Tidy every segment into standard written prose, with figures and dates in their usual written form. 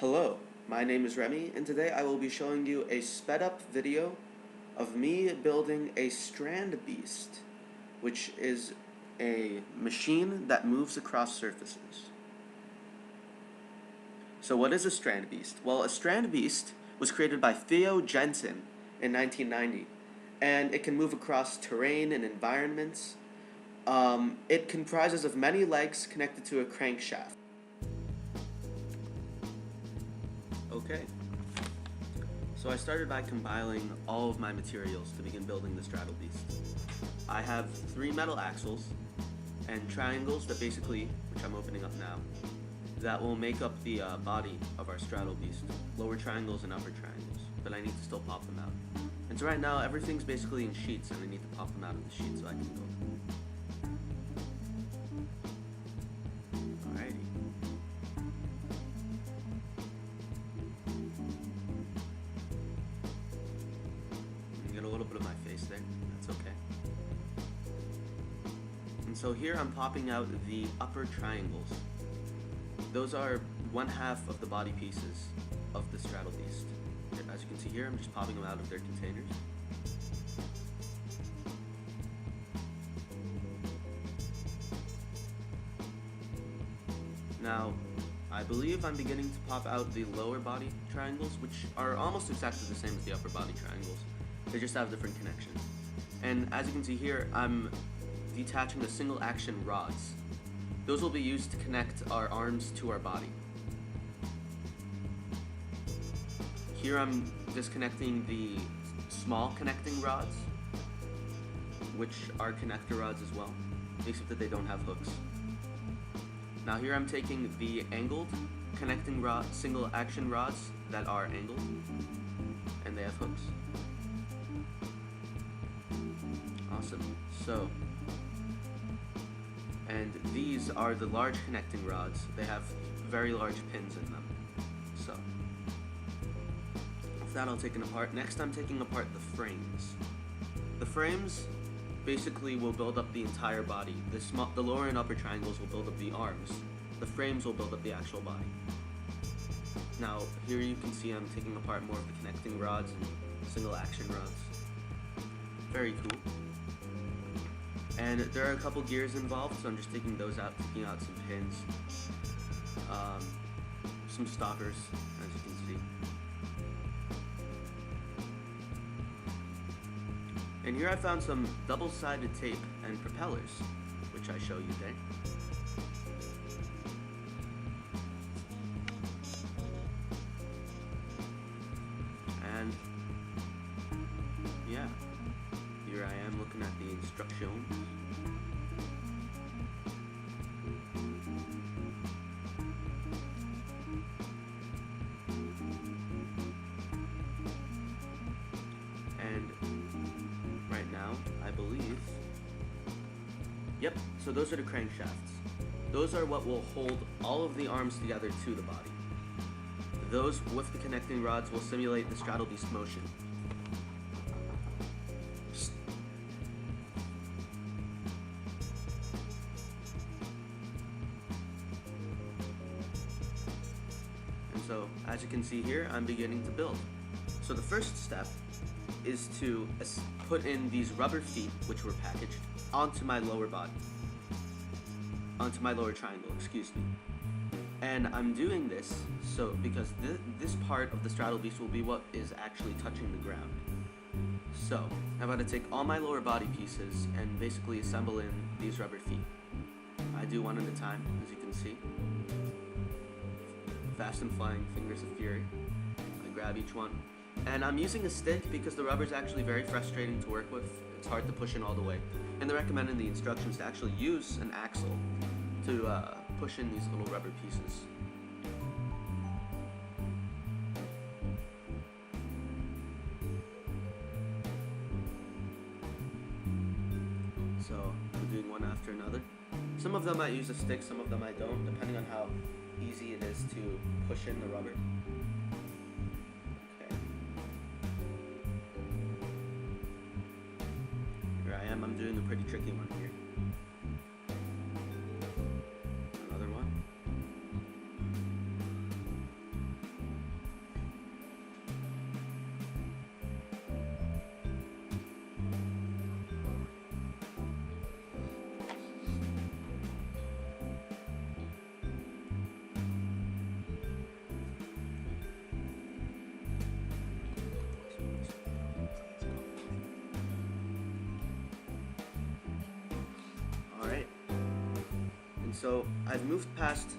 Hello, my name is Remy, and today I will be showing you a sped up video of me building a Strandbeest, which is a machine that moves across surfaces. So what is a Strandbeest? Well, a Strandbeest was created by Theo Jensen in 1990, and it can move across terrain and environments. It comprises of many legs connected to a crankshaft. Okay, so I started by compiling all of my materials to begin building the Strandbeest. I have 3 metal axles and triangles that basically, which I'm opening up now, that will make up the body of our Strandbeest. Lower triangles and upper triangles, but I need to still pop them out. And so right now everything's basically in sheets and I need to pop them out of the sheet so I can build. Alrighty. Get a little bit of my face there, that's okay. And so here I'm popping out the upper triangles. Those are 1/2 of the body pieces of the Strandbeest. As you can see here, I'm just popping them out of their containers. Now, I believe I'm beginning to pop out the lower body triangles, which are almost exactly the same as the upper body triangles. They just have different connections. And as you can see here, I'm detaching the single action rods. Those will be used to connect our arms to our body. Here I'm disconnecting the small connecting rods, which are connector rods as well, except that they don't have hooks. Now here I'm taking the angled connecting rod, single action rods that are angled, and they have hooks. Awesome. So, and these are the large connecting rods. They have very large pins in them. So, with that all taken apart, next I'm taking apart the frames. The frames basically will build up the entire body. The lower and upper triangles will build up the arms. The frames will build up the actual body. Now, here you can see I'm taking apart more of the connecting rods and single action rods. Very cool. And there are a couple gears involved, so I'm just taking those out, taking out some pins, some stoppers, as you can see. And here I found some double-sided tape and propellers, which I show you there. And yeah, here I am looking at the instructions. And right now, I believe, yep, so those are the crankshafts. Those are what will hold all of the arms together to the body. Those with the connecting rods will simulate the Strandbeest motion. And so, as you can see here, I'm beginning to build. So the first step is to put in these rubber feet, which were packaged, onto my lower body. Onto my lower triangle, excuse me. And I'm doing this because this part of the Strandbeest will be what is actually touching the ground. So, I'm about to take all my lower body pieces and basically assemble in these rubber feet. I do one at a time, as you can see. Fast and flying fingers of fury. I grab each one. And I'm using a stick because the rubber is actually very frustrating to work with. It's hard to push in all the way. And they recommend in the instructions to actually use an axle to push in these little rubber pieces. So I'm doing one after another. Some of them I use a stick, some of them I don't, depending on how easy it is to push in the rubber. I'm doing a pretty tricky one here. Another one. so I've moved past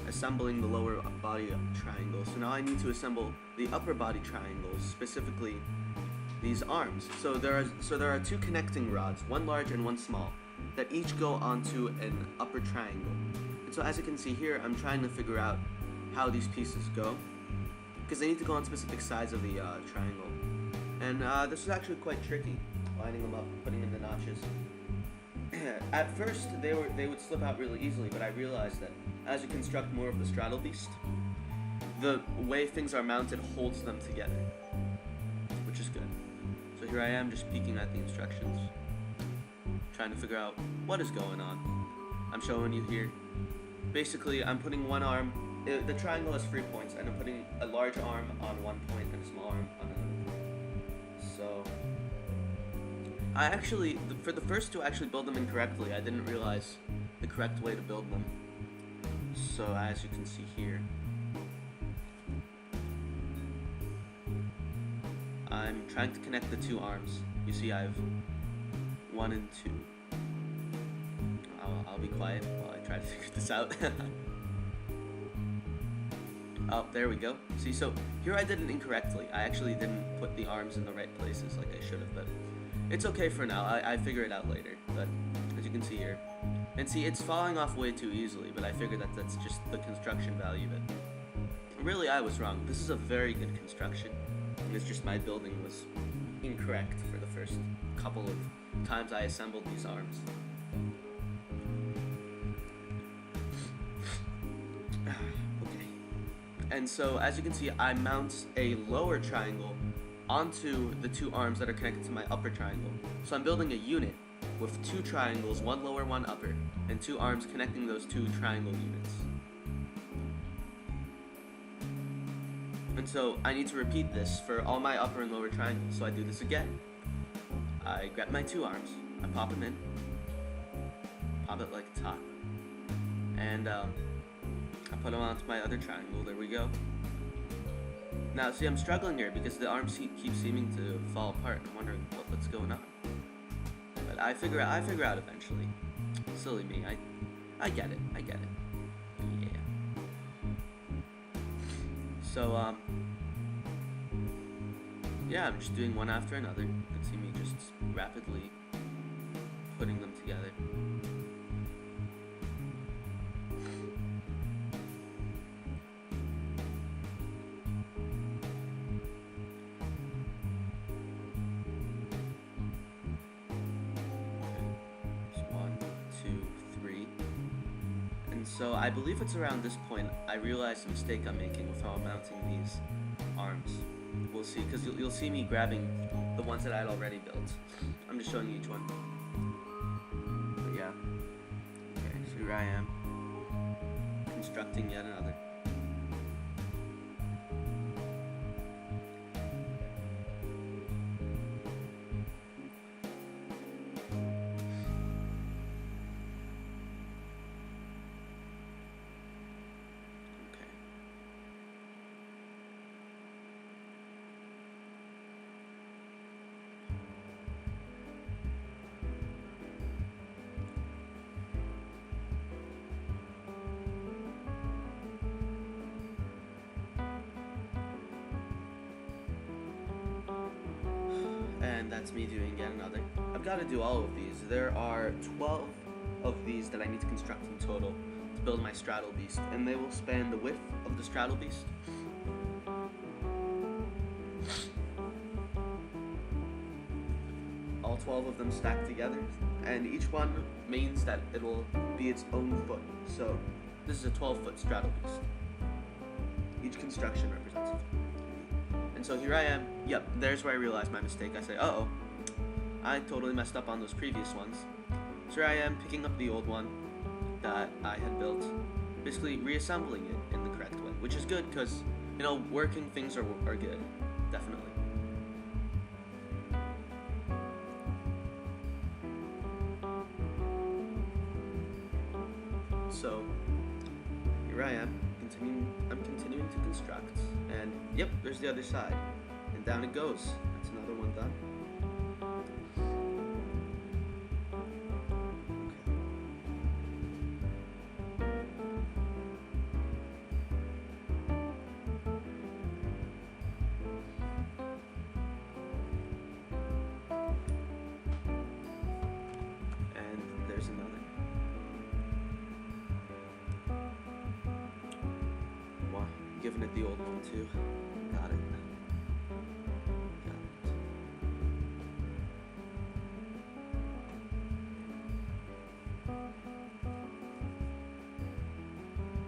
assembling the lower body triangle, so now I need to assemble the upper body triangles, specifically these arms. So there are two connecting rods, one large and one small, that each go onto an upper triangle. And so as you can see here, I'm trying to figure out how these pieces go, because they need to go on specific sides of the triangle. And this is actually quite tricky, lining them up, putting in the notches. At first, they would slip out really easily, but I realized that as you construct more of the Strandbeest, the way things are mounted holds them together, which is good. So here I am just peeking at the instructions, trying to figure out what is going on. I'm showing you here. Basically, I'm putting one arm, the triangle has 3 points, and I'm putting a large arm on one point and a small arm on another point. So I actually, for the first two, I actually build them incorrectly. I didn't realize the correct way to build them. So as you can see here, I'm trying to connect the two arms. You see I have 1 and 2. I'll be quiet while I try to figure this out. Oh, there we go. See, so here I did it incorrectly. I actually didn't put the arms in the right places like I should have, but it's okay for now. I figure it out later. But as you can see here, and see, it's falling off way too easily, but I figured that that's just the construction value of it. Really, I was wrong. This is a very good construction. And it's just my building was incorrect for the first couple of times I assembled these arms. Okay. And so, as you can see, I mount a lower triangle onto the two arms that are connected to my upper triangle. So I'm building a unit with two triangles, one lower, one upper, and two arms connecting those two triangle units. And so I need to repeat this for all my upper and lower triangles. So I do this again. I grab my two arms, I pop them in, pop it like a top, and I put them onto my other triangle. There we go. Now, see, I'm struggling here because the arms keep seeming to fall apart. I'm wondering what's going on. But I figure out eventually. Silly me. I get it. Yeah. So yeah, I'm just doing one after another. You can see me just rapidly putting them together. So I believe it's around this point I realized the mistake I'm making with how I'm mounting these arms. We'll see, because you'll see me grabbing the ones that I'd already built. I'm just showing you each one. But yeah. Okay, so here I am, constructing yet another. And that's me doing yet another. I've got to do all of these. There are 12 of these that I need to construct in total to build my Strandbeest, and they will span the width of the Strandbeest, all 12 of them stacked together, and each one means that it will be its own foot. So this is a 12-foot Strandbeest. Each construction represents a foot. And so here I am. Yep, there's where I realized my mistake. I say, uh-oh, I totally messed up on those previous ones. So here I am picking up the old one that I had built, basically reassembling it in the correct way, which is good because, you know, working things are good, definitely. So here I am. I'm continuing to construct, and yep, there's the other side, and down it goes. That's another one done. Okay. giving it the old one too. Got it. Got it.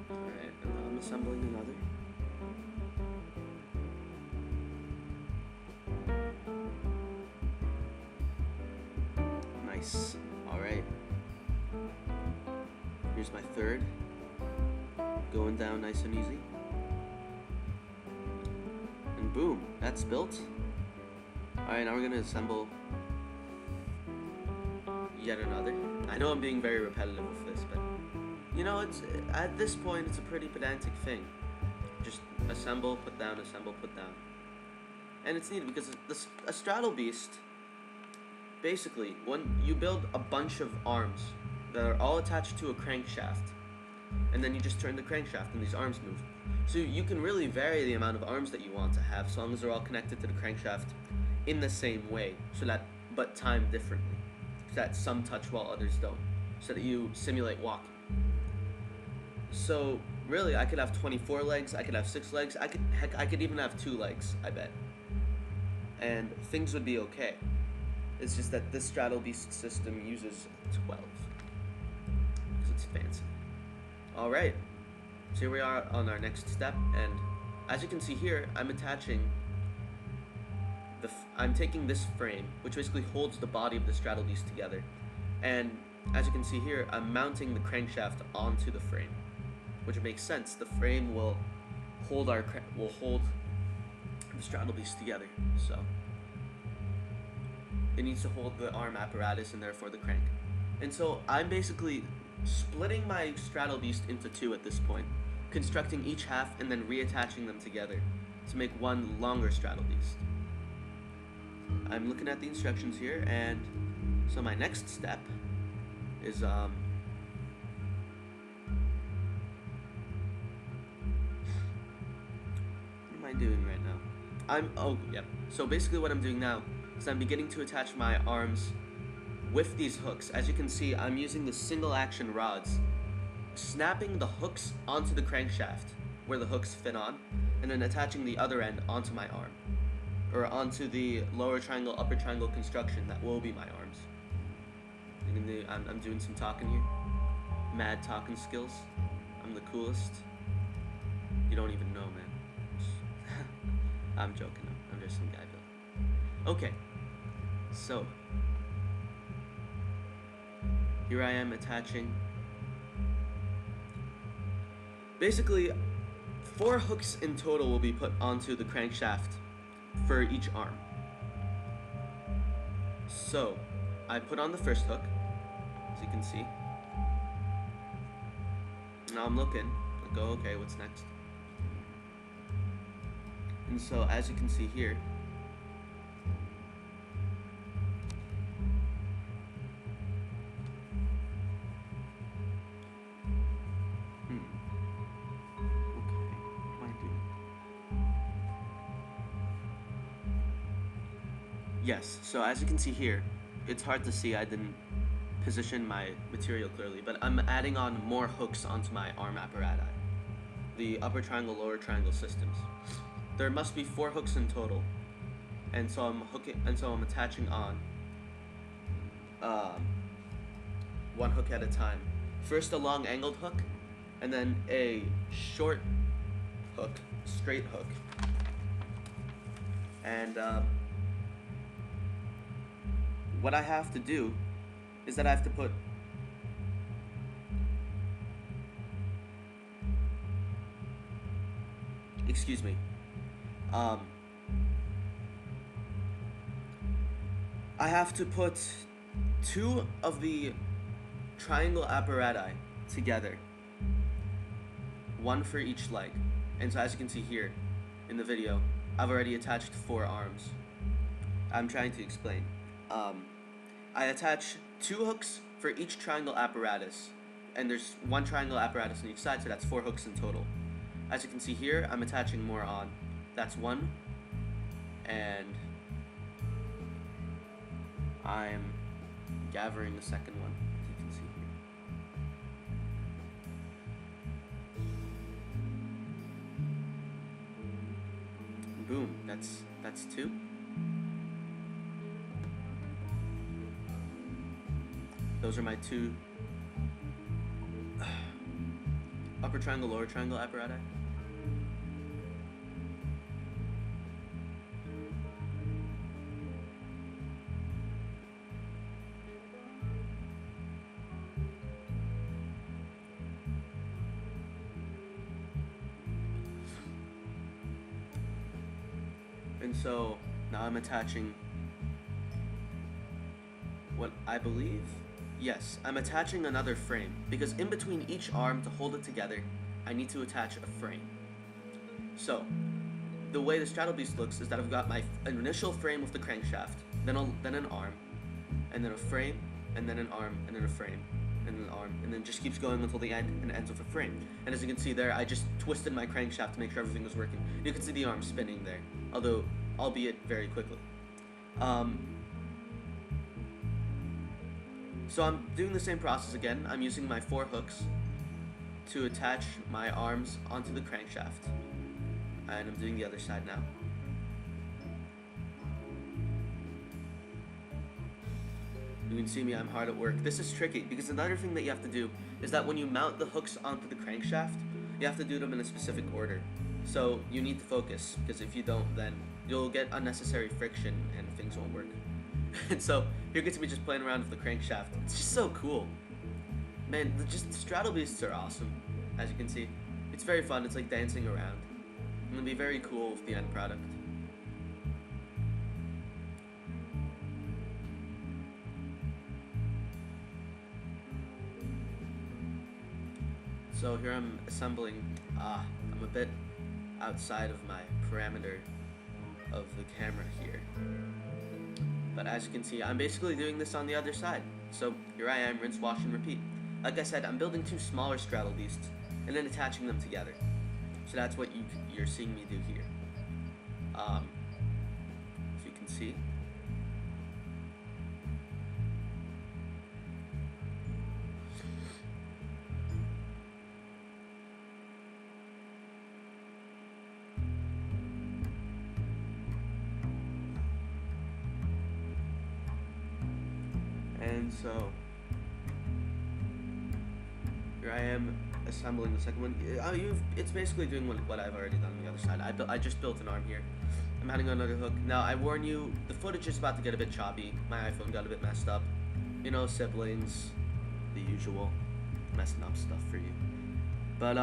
Alright, and now I'm assembling another. Nice. Alright. Here's my third. Going down nice and easy. And boom, that's built. Alright, now we're gonna assemble yet another. I know I'm being very repetitive with this, but you know, it's at this point it's a pretty pedantic thing. Just assemble, put down, assemble, put down. And it's neat because a Strandbeest, basically, when you build a bunch of arms that are all attached to a crankshaft, and then you just turn the crankshaft and these arms move. So you can really vary the amount of arms that you want to have, so long as they're all connected to the crankshaft in the same way, but timed differently, so that some touch while others don't, so that you simulate walking. So really, I could have 24 legs, I could have 6 legs, I could even have 2 legs, I bet, and things would be okay. It's just that this Strandbeest system uses 12 because it's fancy. Alright, so here we are on our next step, and as you can see here, I'm attaching I'm taking this frame, which basically holds the body of the Strandbeest together, and as you can see here, I'm mounting the crankshaft onto the frame, which makes sense. The frame will hold the Strandbeest together, so it needs to hold the arm apparatus and therefore the crank. And so I'm basically splitting my Strandbeest into 2 at this point, constructing each half and then reattaching them together to make one longer Strandbeest. I'm looking at the instructions here, and so my next step is what am I doing right now? So basically what I'm doing now is I'm beginning to attach my arms with these hooks. As you can see, I'm using the single action rods, snapping the hooks onto the crankshaft where the hooks fit on, and then attaching the other end onto my arm, or onto the lower triangle, upper triangle construction that will be my arms. I'm doing some talking here. Mad talking skills. I'm the coolest. You don't even know, man. I'm joking. I'm just some guy built. Okay, so here I am attaching basically 4 hooks in total will be put onto the crankshaft for each arm. So I put on the first hook, as you can see. Now I'm looking, I go, okay, what's next? And so as you can see here, yes, so as you can see here, it's hard to see, I didn't position my material clearly, but I'm adding on more hooks onto my arm apparatus, the upper triangle, lower triangle systems. There must be 4 hooks in total, and so I'm attaching on 1 hook at a time. First a long angled hook, and then a short hook, straight hook, and what I have to do is that I have to put I have to put 2 of the triangle apparatus together, 1 for each leg. And so as you can see here in the video, I've already attached 4 arms. I'm trying to explain. I attach 2 hooks for each triangle apparatus, and there's 1 triangle apparatus on each side, so that's 4 hooks in total. As you can see here, I'm attaching more on. That's 1, and I'm gathering the second one, as you can see here. boom, that's two. Those are my two upper triangle, lower triangle apparatus. And so now I'm attaching what I believe, yes, I'm attaching another frame, because in between each arm to hold it together, I need to attach a frame. So the way the Strandbeest looks is that I've got my initial frame with the crankshaft, then an arm, and then a frame, and then an arm, and then a frame, and an arm, and then just keeps going until the end and ends with a frame. And as you can see there, I just twisted my crankshaft to make sure everything was working. You can see the arm spinning there, although albeit very quickly. So I'm doing the same process again. I'm using my 4 hooks to attach my arms onto the crankshaft, and I'm doing the other side now. You can see me, I'm hard at work. This is tricky because another thing that you have to do is that when you mount the hooks onto the crankshaft, you have to do them in a specific order. So you need to focus, because if you don't, then you'll get unnecessary friction and things won't work. And so here gets me just playing around with the crankshaft. It's just so cool. Man, just Strandbeests are awesome, as you can see. It's very fun, it's like dancing around. And it'll be very cool with the end product. So here I'm assembling, I'm a bit outside of my parameter of the camera here. But as you can see, I'm basically doing this on the other side. So here I am, rinse, wash, and repeat. Like I said, I'm building 2 smaller Strandbeests and then attaching them together. So that's what you're seeing me do here. As you can see. And so here I am assembling the second one. It's basically doing what I've already done on the other side. I just built an arm here. I'm adding another hook. Now I warn you, the footage is about to get a bit choppy. My iPhone got a bit messed up. You know, siblings, the usual messing up stuff for you. But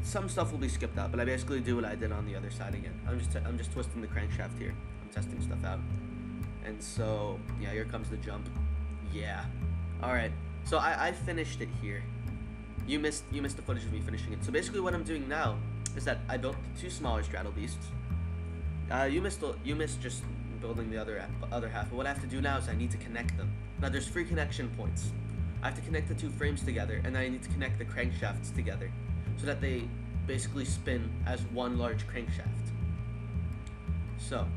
some stuff will be skipped out. But I basically do what I did on the other side again. I'm just twisting the crankshaft here. I'm testing stuff out. And so, yeah, here comes the jump. Yeah. Alright, so I finished it here. You missed the footage of me finishing it. So basically what I'm doing now is that I built 2 smaller Strandbeests. You missed just building the other half. But what I have to do now is I need to connect them. Now there's 3 connection points. I have to connect the 2 frames together, and then I need to connect the crankshafts together so that they basically spin as one large crankshaft. So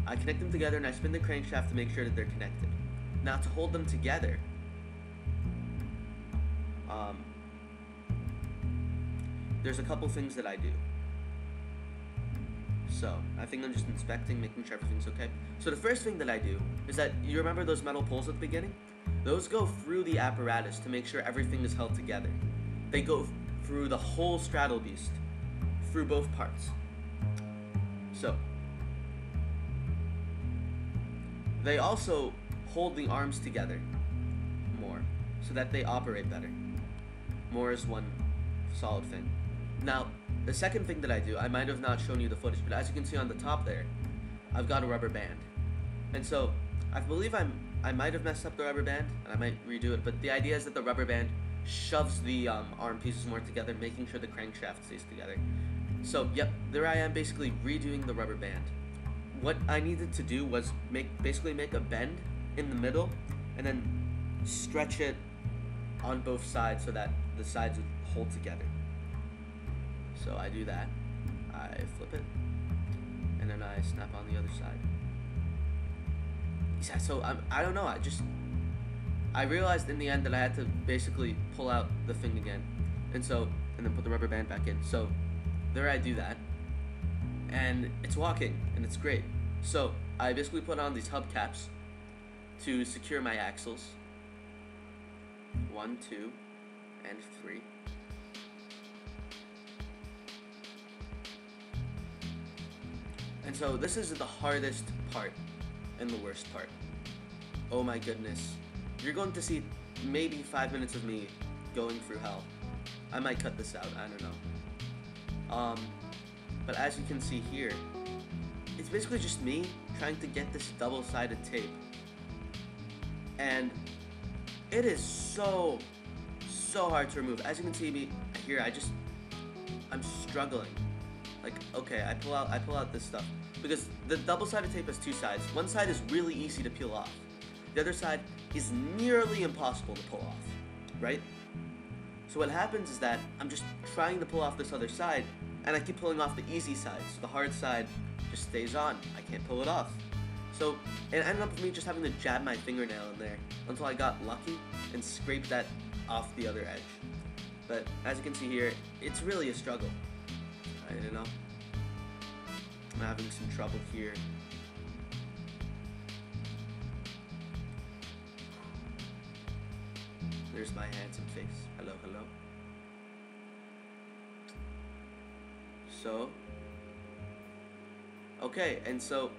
I connect them together and I spin the crankshaft to make sure that they're connected. Now to hold them together, there's a couple things that I do. So I think I'm just inspecting, making sure everything's okay. So the first thing that I do is that, you remember those metal poles at the beginning? Those go through the apparatus to make sure everything is held together. They go through the whole Strandbeest, through both parts. So they also hold the arms together more so that they operate better. More is one solid thing. Now, the second thing that I do, I might have not shown you the footage, but as you can see on the top there, I've got a rubber band. And so, I believe I might have messed up the rubber band, and I might redo it, but the idea is that the rubber band shoves the arm pieces more together, making sure the crankshaft stays together. So, yep, there I am basically redoing the rubber band. What I needed to do was basically make a bend in the middle, and then stretch it on both sides so that the sides would hold together. So I do that, I flip it, and then I snap on the other side. Yeah, so I don't know, I realized in the end that I had to basically pull out the thing again, and then put the rubber band back in. So there I do that, and it's walking, and it's great. So I basically put on these hubcaps to secure my axles. 1, 2, and 3. And so this is the hardest part and the worst part. Oh my goodness. You're going to see maybe 5 minutes of me going through hell. I might cut this out, I don't know. But as you can see here, it's basically just me trying to get this double-sided tape. And it is so hard to remove. As you can see me here, I'm struggling. Like, okay, I pull out this stuff. Because the double-sided tape has two sides. One side is really easy to peel off. The other side is nearly impossible to pull off, right? So what happens is that I'm just trying to pull off this other side, and I keep pulling off the easy side, so the hard side just stays on. I can't pull it off. So it ended up with me just having to jab my fingernail in there until I got lucky and scraped that off the other edge. But as you can see here, it's really a struggle. I don't know. I'm having some trouble here. There's my handsome face. Hello, hello. So, okay, and so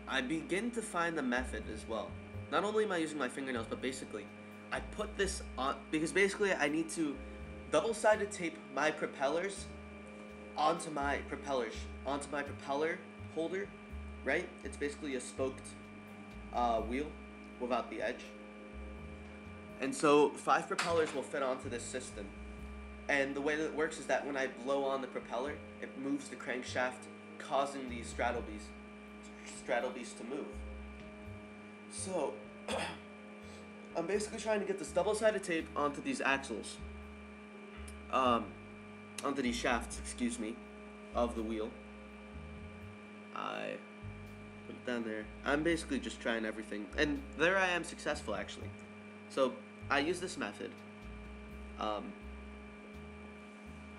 I begin to find the method as well. Not only am I using my fingernails, but basically, I put this on, because basically I need to double-sided tape my propellers onto my propeller holder, right? It's basically a spoked wheel without the edge. And so 5 propellers will fit onto this system. And the way that it works is that when I blow on the propeller, it moves the crankshaft, causing the Strandbeest to move. So I'm basically trying to get this double-sided tape onto these axles, onto these shafts, excuse me, of the wheel. I put it down there. I'm basically just trying everything, and there I am successful actually. So I use this method.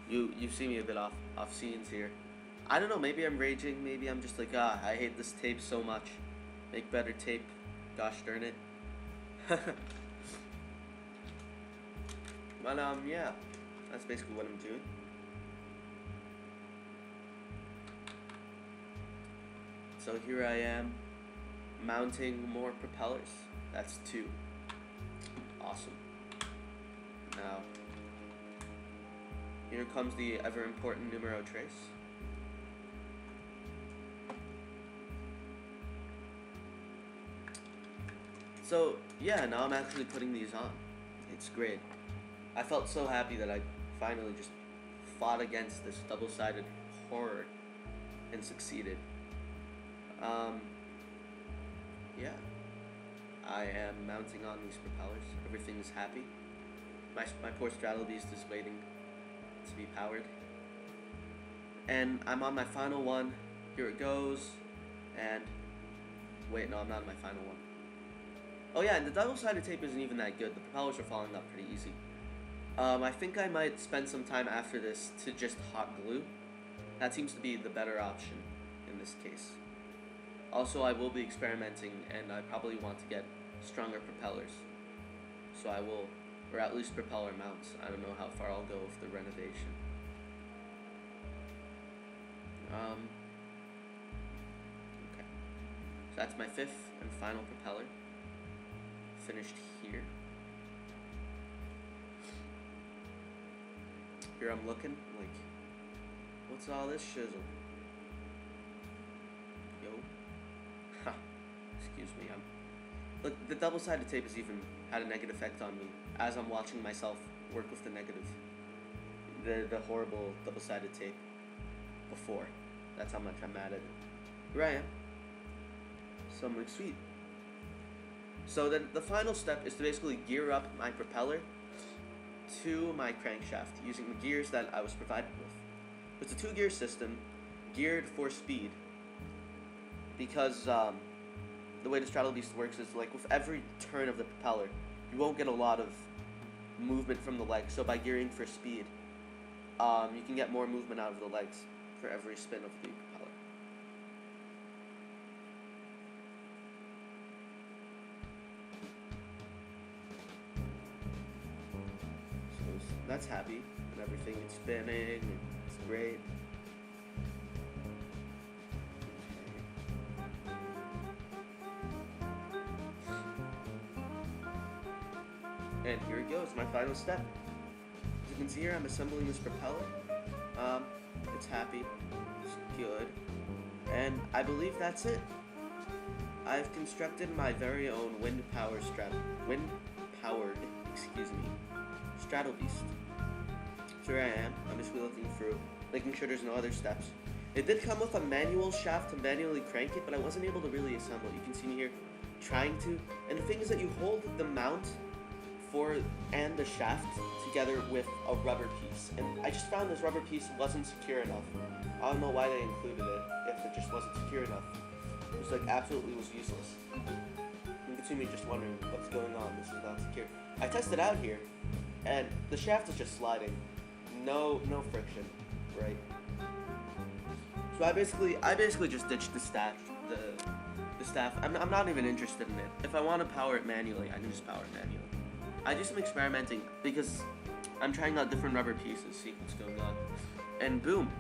You see me a bit off scenes here. I don't know, maybe I'm raging, maybe I'm just like, I hate this tape so much. Make better tape, gosh darn it. But yeah, that's basically what I'm doing. So here I am, mounting more propellers. That's 2. Awesome. Now, here comes the ever important numero trace. So yeah, now I'm actually putting these on. It's great. I felt so happy that I finally just fought against this double-sided horror and succeeded. Yeah. I am mounting on these propellers. Everything is happy. My poor Strandbeest is waiting to be powered. And I'm on my final one. Here it goes. And wait, no, I'm not on my final one. Oh yeah, and the double-sided tape isn't even that good. The propellers are falling up pretty easy. I think I might spend some time after this to just hot glue. That seems to be the better option in this case. Also, I will be experimenting, and I probably want to get stronger propellers. So I will, or at least propeller mounts. I don't know how far I'll go with the renovation. Okay. So that's my 5th and final propeller. Finished here. Here I'm looking, like, what's all this shizzle? Yo. Ha. Excuse me, look, the double-sided tape has even had a negative effect on me as I'm watching myself work with the negative. The horrible double-sided tape before. That's how much I'm mad at it. Here I am. Something sweet. So then the final step is to basically gear up my propeller to my crankshaft using the gears that I was provided with. It's a 2-gear system geared for speed because the way the Strandbeest works is like with every turn of the propeller you won't get a lot of movement from the legs, so by gearing for speed you can get more movement out of the legs. for every spin of the propeller. So that's happy and everything. It's spinning. It's great. And here it goes, my final step. As you can see here, I'm assembling this propeller. It's happy, it's good, and I believe that's it. I've constructed my very own wind-powered, Strandbeest. So here I am. I'm just looking through, making sure there's no other steps. It did come with a manual shaft to manually crank it, but I wasn't able to really assemble it. You can see me here trying to, and the thing is that you hold the mount and the shaft together with a rubber piece, and I just found this rubber piece wasn't secure enough. I don't know why they included it if it just wasn't secure enough. It was like absolutely was useless. You can see me just wondering what's going on. This is not secure. I tested out here, and the shaft is just sliding. No friction, right? So I basically just ditched the staff. The staff. I'm not even interested in it. If I want to power it manually, I can just power it manually. I do some experimenting because I'm trying out different rubber pieces, see what's going on. And boom,